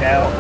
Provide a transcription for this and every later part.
out.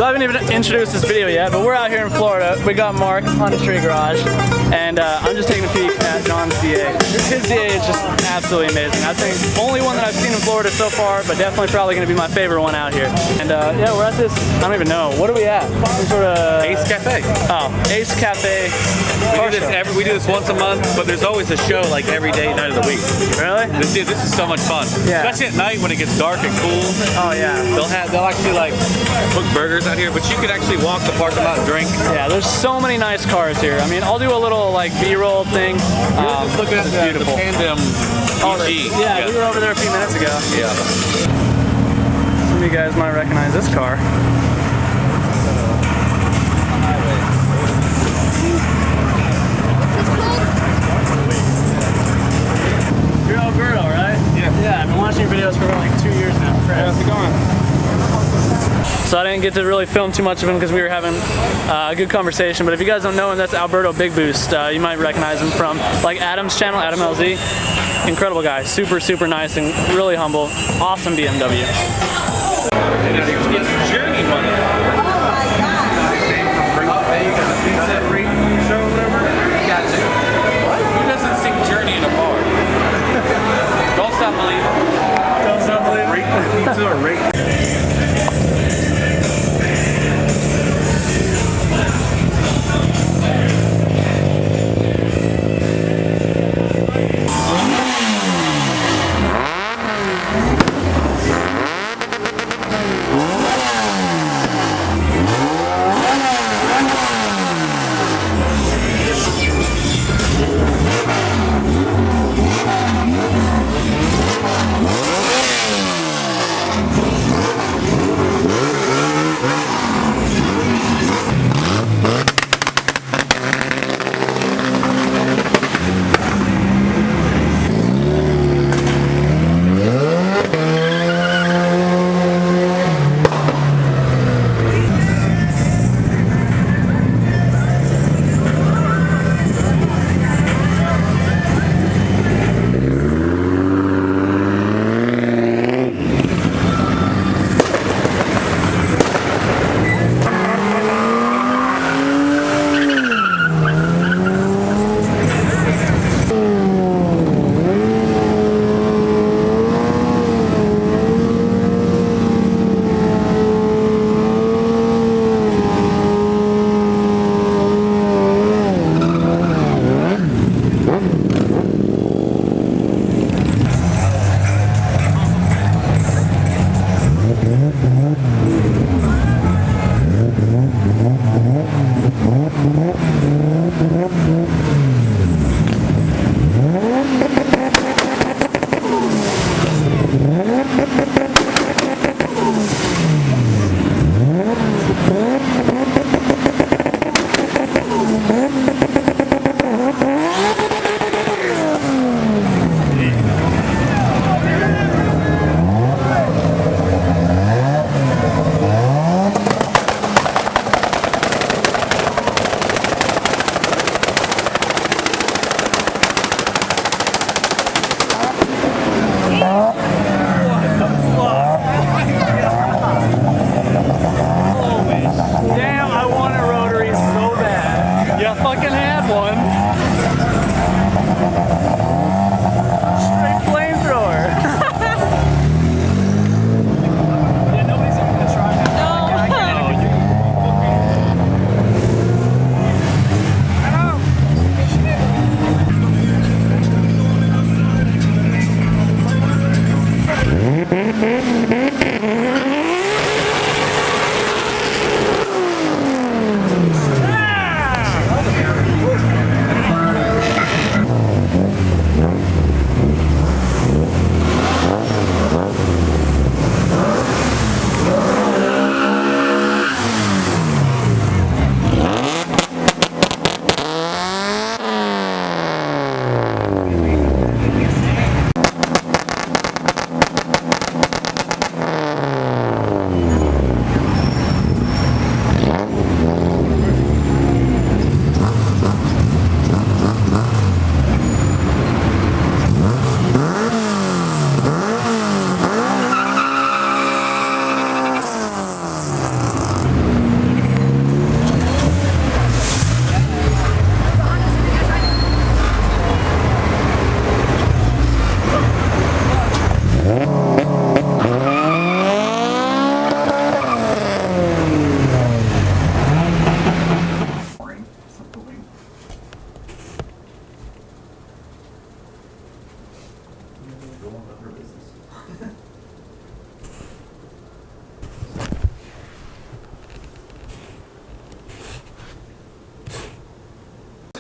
So I haven't even introduced this video yet, but we're out here in Florida. We got Mark on his tree garage, and I'm just taking a peek at John's DA. His DA is just absolutely amazing. I think only one that I've seen in Florida so far, but definitely probably going to be my favorite one out here. And yeah, we're at this, I don't even know, what are we at? Some sort of... Ace Cafe. Oh, Ace Cafe. We do this once a month, but there's always a show like every day, night of the week. Really? This is so much fun. Yeah. Especially at night when it gets dark and cool. Oh yeah. They'll actually like cook burgers out here, but you can actually walk the parking lot and drink. Yeah, there's so many nice cars here. I mean, I'll do a little like B-roll thing. Just looking at the Tandem EG. Yeah, we were over there a few minutes ago. Yeah. Some of you guys might recognize this car. You're Alberto, right? Yeah. Yeah, I've been watching your videos for like 2 years now. How's it going? So I didn't get to really film too much of him because we were having a good conversation. But if you guys don't know him, that's Alberto Big Boost. You might recognize him from like Adam's channel, Adam LZ. Incredible guy, super, super nice and really humble. Awesome BMW. It's Journey money. Oh my God. Who doesn't sing Journey in a bar? Don't stop believing. Don't stop believing.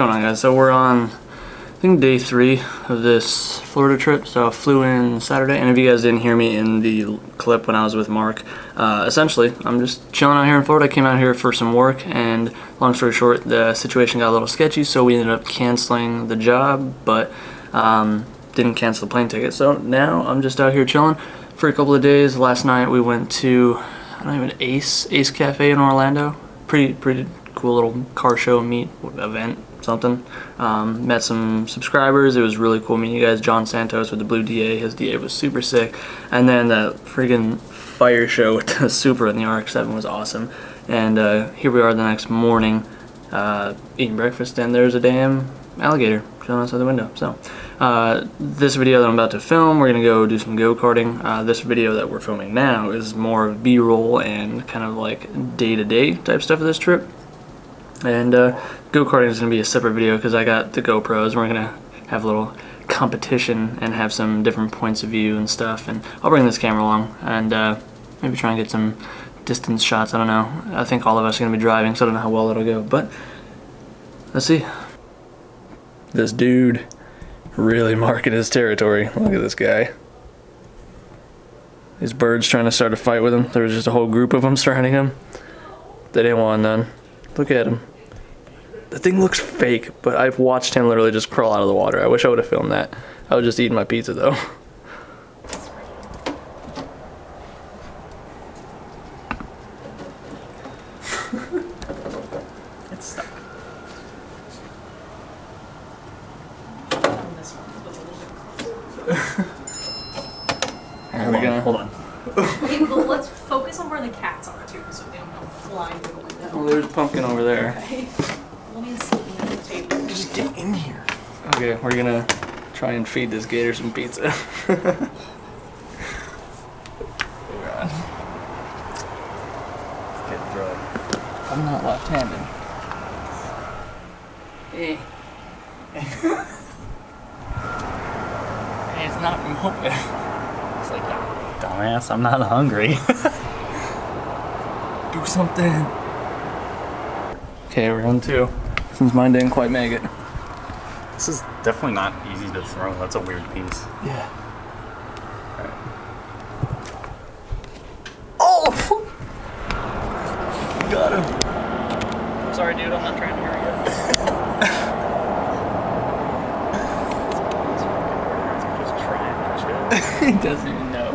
going on, guys? So we're on, I think, day 3 of this Florida trip. So I flew in Saturday, and if you guys didn't hear me in the clip when I was with Mark, essentially I'm just chilling out here in Florida. I came out here for some work, and long story short, the situation got a little sketchy, so we ended up canceling the job, but didn't cancel the plane ticket. So now I'm just out here chilling for a couple of days. Last night we went to, I don't even, Ace Cafe in Orlando. Pretty cool little car show meet event, something. Met some subscribers. It was really cool meeting you guys. John Santos with the blue DA. His DA was super sick. And then the friggin' fire show with the Supra and the RX7 was awesome. And here we are the next morning eating breakfast, and there's a damn alligator chilling outside the window. So this video that I'm about to film, we're gonna go do some go-karting. This video that we're filming now is more of B-roll and kind of like day-to-day type stuff of this trip. And go-karting is gonna be a separate video because I got the GoPros. We're gonna have a little competition and have some different points of view and stuff. And I'll bring this camera along and maybe try and get some distance shots. I don't know. I think all of us are gonna be driving, so I don't know how well it'll go. But let's see. This dude really marking his territory. Look at this guy. These birds trying to start a fight with him. There was just a whole group of them surrounding him. They didn't want none. Look at him. The thing looks fake, but I've watched him literally just crawl out of the water. I wish I would have filmed that. I was just eating my pizza though. It's stuck. This one was a little bit closer. Hold on. Okay, well, let's focus on where the cats are too, so they don't come flying through the window. Well, there's Pumpkin over there. Okay. Let me sleeping at the table. Just get in here. Okay, we're gonna try and feed this gator some pizza. Oh God. Get drugged. I'm not left-handed. Hey. Hey, it's not moving. It's like, dumbass, I'm not hungry. Do something. Okay, we're on 2. Since mine didn't quite make it. This is definitely not easy to throw. That's a weird piece. Yeah. Alright. Oh! Got him. Sorry, dude, I'm not trying to hurry you. Just trying to chill. He doesn't even know.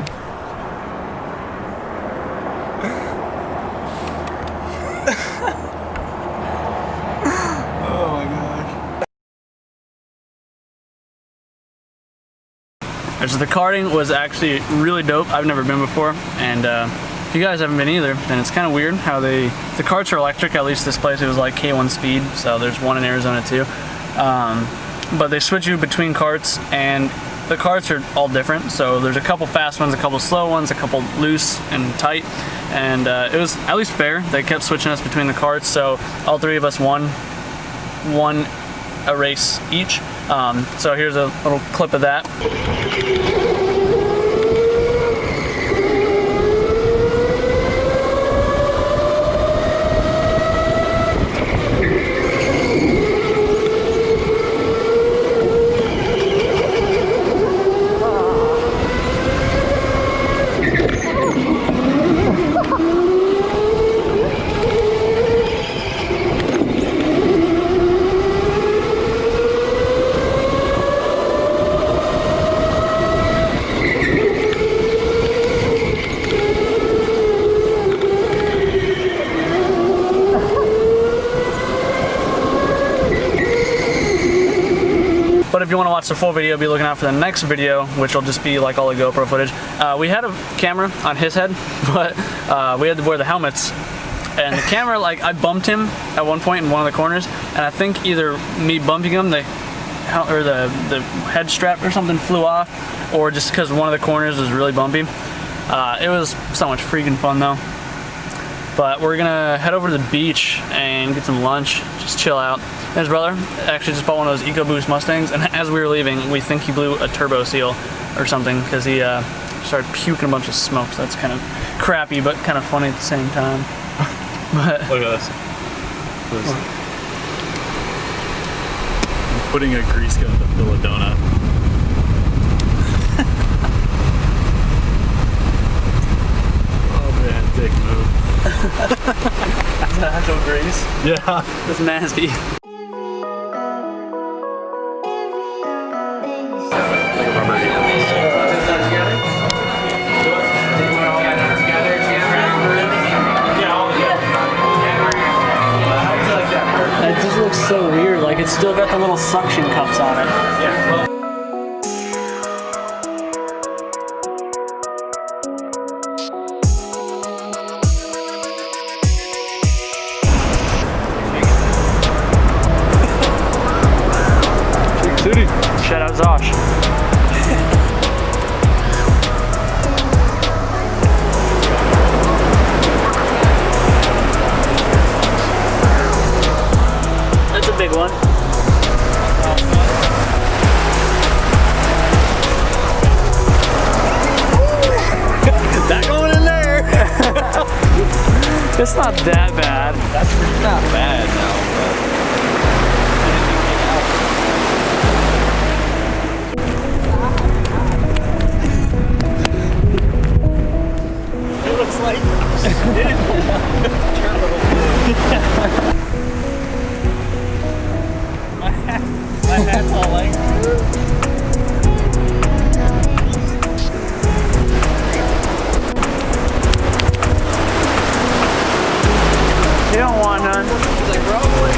Oh my gosh. So the karting was actually really dope. I've never been before, and if you guys haven't been either, then it's kind of weird how the karts are electric. At least this place, it was like K1 speed, so there's one in Arizona too. But they switch you between karts, and the karts are all different. So there's a couple fast ones, a couple slow ones, a couple loose and tight, and it was at least fair. They kept switching us between the karts, so all 3 of us won a race each. So here's a little clip of that. But if you want to watch the full video, be looking out for the next video, which will just be like all the GoPro footage. We had a camera on his head, but we had to wear the helmets. And the camera, like, I bumped him at one point in one of the corners, and I think either me bumping him, the head strap or something flew off, or just because one of the corners was really bumpy. It was so much freaking fun though. But we're gonna head over to the beach and get some lunch, just chill out. And his brother actually just bought one of those EcoBoost Mustangs, and as we were leaving, we think he blew a turbo seal or something, because he started puking a bunch of smoke, so that's kind of crappy, but kind of funny at the same time. But Look at this. putting a grease gun to fill a donut. Oh man, dick move. That's no grease. Yeah. That's nasty. Like a rubber hand. It just looks so weird. Like it's still got the little suction cups on it. Yeah. Shout out Zosh. That's a big one. That going in there? It's not that bad. That's not bad now. It looks like My hat's all like. You don't want none. He's like, probably.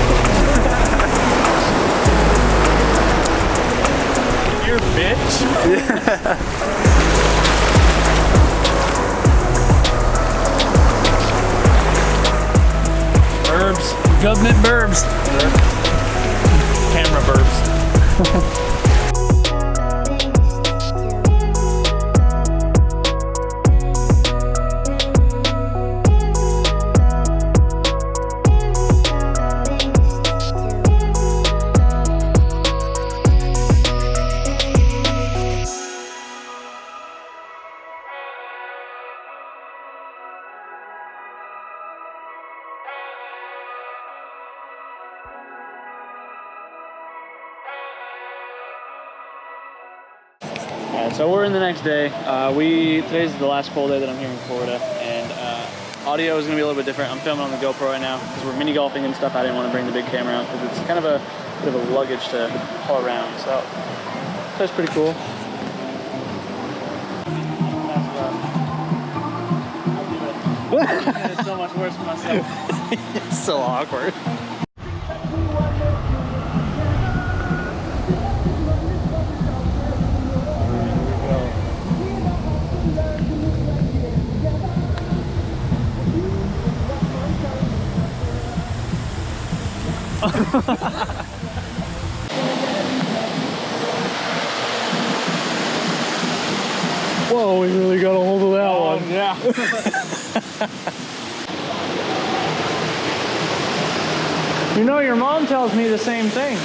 You're a bitch. Burbs. Government burbs. Camera burbs. Alright, so we're in the next day. Today's the last full day that I'm here in Florida, and audio is going to be a little bit different. I'm filming on the GoPro right now because we're mini golfing and stuff. I didn't want to bring the big camera out because it's kind of a bit of a luggage to haul around, so that's pretty cool. It's so much worse for myself. It's so awkward. Whoa, we really got a hold of that one. Yeah. You know, your mom tells me the same thing.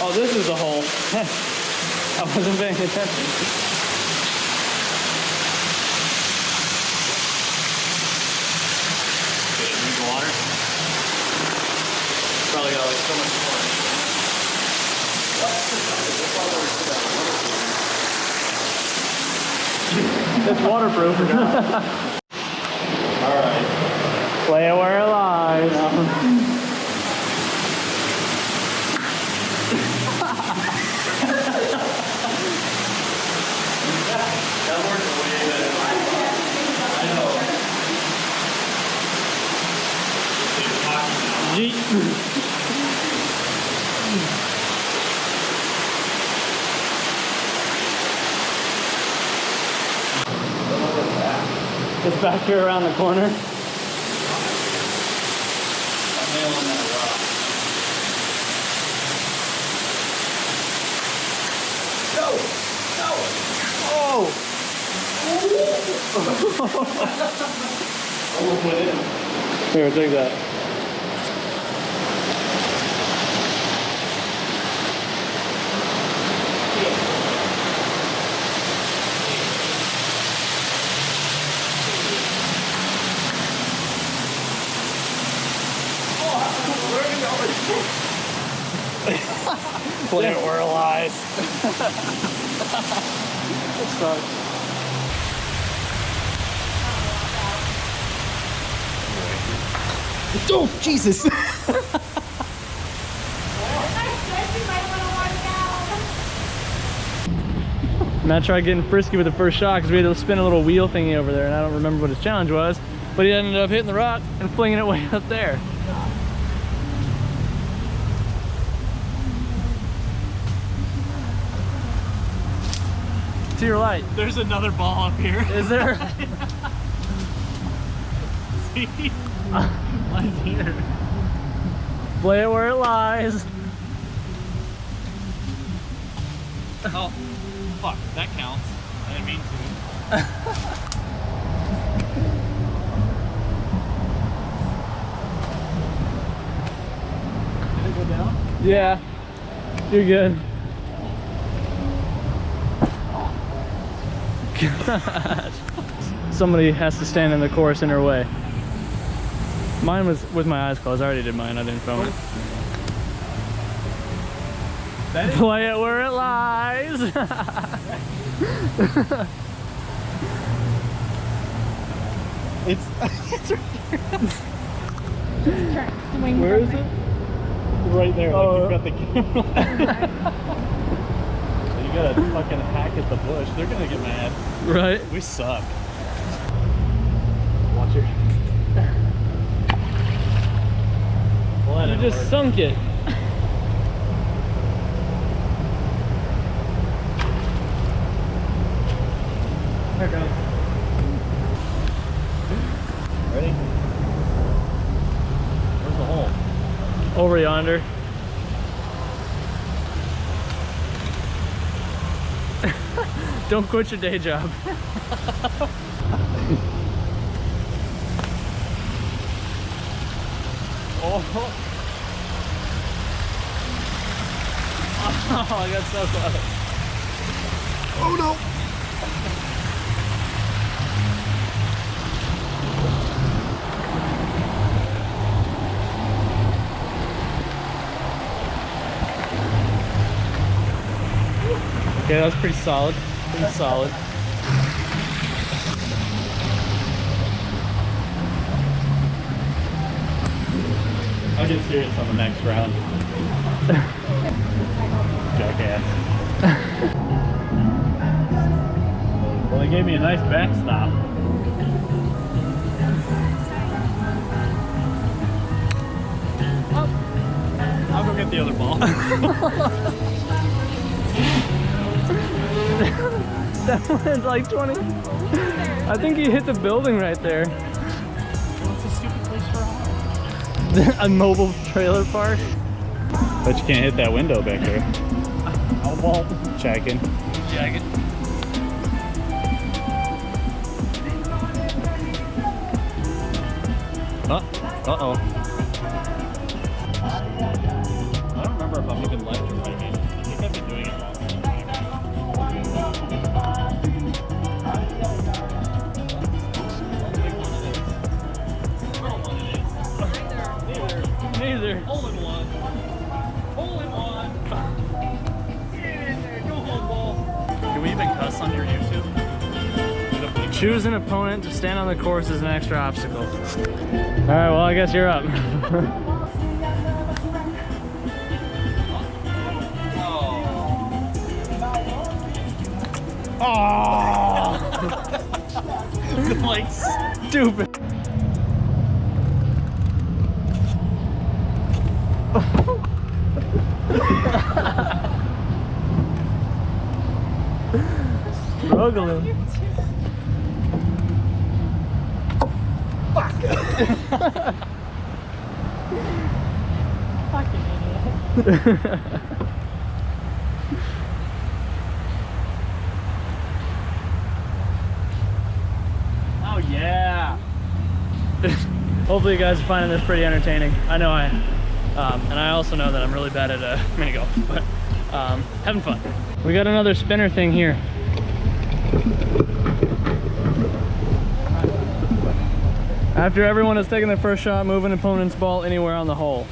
Oh, this is a hole. I wasn't paying attention. Water? Probably got like so much more. It's waterproof. Alright. Play it where it lies. That works way better. I know. Yeet. It's back here around the corner. I'm nailing that rock. No! No! Oh! Almost went in. Here, take that. Flamethrower alive. Oh, Jesus! Matt tried getting frisky with the first shot because we had to spin a little wheel thingy over there, and I don't remember what his challenge was, but he ended up hitting the rock and flinging it way up there. To your light. There's another ball up here. Is there? See? Mine's here. Play it where it lies. Oh, fuck. That counts. I didn't mean to. Did it go down? Yeah, you're good. Gosh. Somebody has to stand in the course in her way. Mine was with my eyes closed. I already did mine. I didn't film it. Play it where it lies. It's right here. Where is it? Right there. Oh. Like you've got the camera. You gotta fucking hack at the bush. They're gonna get mad. Right. We suck. Watch it. Well, You just sunk it. Here it goes. Ready? Where's the hole? Over yonder. Don't quit your day job. Oh, Oh, I got so close. oh no! Okay, that was pretty solid. Pretty solid. I'll get serious on the next round. Jackass. Well, they gave me a nice backstop. I'll go get the other ball. That went like 20. I think he hit the building right there. What's a stupid place for a A mobile trailer park. But you can't hit that window back there. I won't. Checking. Jacket. Uh-oh. I don't remember if I'm even left or right handed. I think I've been doing it wrong. Neither. Hole in one. Hole in one. Get in there. Go home, ball. Can we even cuss on your YouTube? Choose an opponent to stand on the course as an extra obstacle. All right, well, I guess you're up. Oh! Like, Stupid. Struggling. Fucking idiot. Oh yeah. Hopefully you guys are finding this pretty entertaining. I know I am. And I also know that I'm really bad at mini golf, but having fun. We got another spinner thing here. After everyone has taken their first shot, move an opponent's ball anywhere on the hole.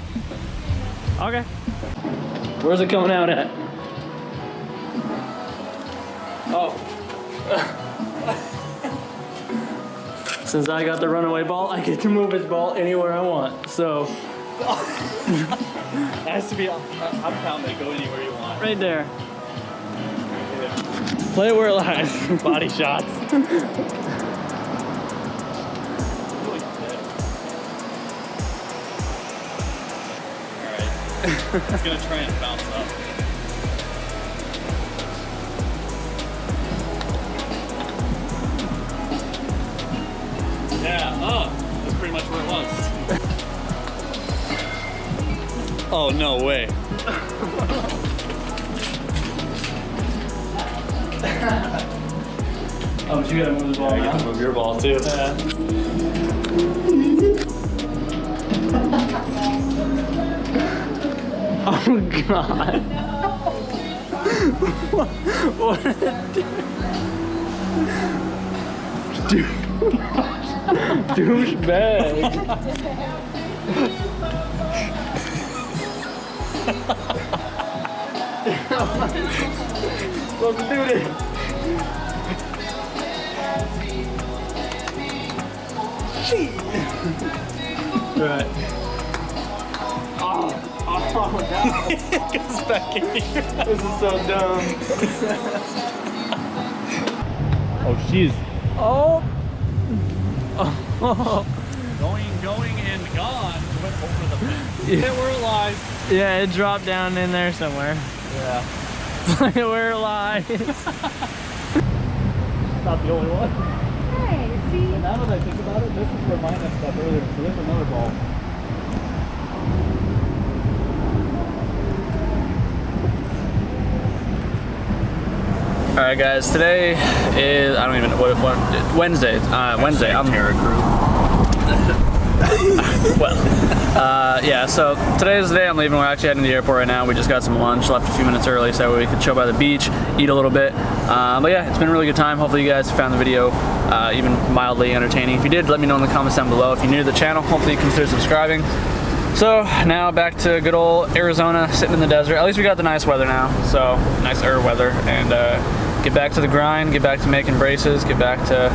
Okay. Where's it coming out at? Oh. Since I got the runaway ball, I get to move his ball anywhere I want. So It has to be. I'm counting it. Go anywhere you want. right there. Play it where it lies. Body shots. Alright. It's gonna try and bounce up. Yeah, that's pretty much where it was. Oh, no way. Oh, but you gotta move the ball I now. get to move your ball too. Yeah. Oh God. What a douchebag. Let's do this. Right. Oh no. It goes back in here. This is so dumb. Oh, she's Oh. going and gone. Went over the fence. Yeah, where it lies. Yeah, it dropped down in there somewhere. Yeah. Look at where it lies. Not the only one. Hey, see? And now that I think about it, this is where mine messed up earlier. So there's another ball. All right, guys. Today is I don't even know what Wednesday. Wednesday. I'm here. Well, yeah. So today is the day I'm leaving. We're actually heading to the airport right now. We just got some lunch. Left a few minutes early so we could chill by the beach, eat a little bit. But yeah, it's been a really good time. Hopefully you guys found the video even mildly entertaining. If you did, let me know in the comments down below. If you're new to the channel, hopefully you consider subscribing. So now back to good old Arizona, sitting in the desert. At least we got the nice weather now. So nicer weather, and get back to the grind, get back to making braces, get back to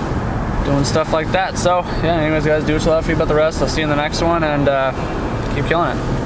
doing stuff like that. So yeah, anyways guys, do what you love, feed about the rest. I'll see you in the next one, and keep killing it.